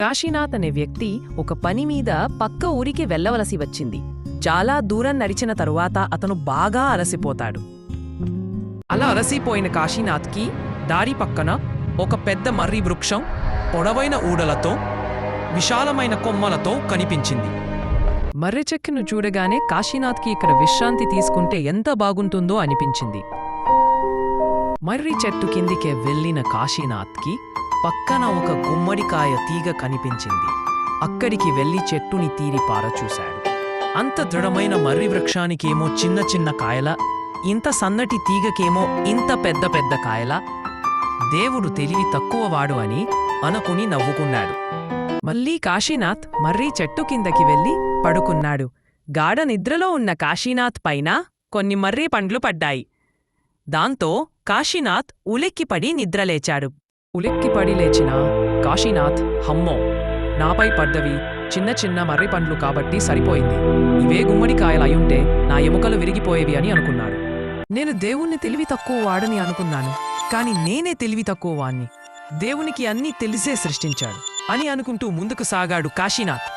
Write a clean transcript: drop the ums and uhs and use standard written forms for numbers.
కాశీనాథ్ అనే వ్యక్తి ఒక పని మీద పక్క ఊరికి వెళ్ళవలసి వచ్చింది. చాలా దూరం నడిచిన తరువాత అతను బాగా అలసిపోతాడు. అలా అలసిపోయిన కాశీనాథ్కి దారి పక్కన ఒక పెద్ద మర్రి వృక్షం పొడవైన ఊడలతో విశాలమైన కొమ్మలతో కనిపించింది. మర్రి చెట్టును చూడగానే కాశీనాథ్కి ఇక్కడ విశ్రాంతి తీసుకుంటే ఎంత బాగుంటుందో అనిపించింది. మర్రి చెట్టు కిందికే వెళ్ళిన కాశీనాథ్కి పక్కన ఒక గుమ్మడికాయ తీగ కనిపించింది. అక్కడికి వెళ్లి చెట్టుని తీరి పారచూశాడు. అంత దృఢమైన మర్రి వృక్షానికేమో చిన్న చిన్న కాయల, ఇంత సన్నటి తీగకేమో ఇంత పెద్ద పెద్ద కాయల. దేవుడు తెలివి తక్కువవాడు అని అనుకుని నవ్వుకున్నాడు. మళ్ళీ కాశీనాథ్ మర్రి చెట్టు కిందకి వెళ్లి పడుకున్నాడు. గాఢ నిద్రలో ఉన్న కాశీనాథ్ పైన కొన్ని మర్రి పండ్లు పడ్డాయి. దాంతో కాశీనాథ్ ఉలిక్కిపడి నిద్రలేచాడు. ఉలిక్కిపడి లేచిన కాశీనాథ్, హమ్మో, నాపై పడ్డవి చిన్న చిన్న మర్రి పండ్లు కాబట్టి సరిపోయింది. ఇవే గుమ్మడికాయలయ్యుంటే నా ఎముకలు విరిగిపోయేవి అని అనుకున్నాడు. నేను దేవుణ్ణి తెలివి తక్కువ వాడని అనుకున్నాను, కాని నేనే తెలివి తక్కువ వాణ్ణి. దేవునికి అన్నీ తెలిసే సృష్టించాడు అని అనుకుంటూ ముందుకు సాగాడు కాశీనాథ్.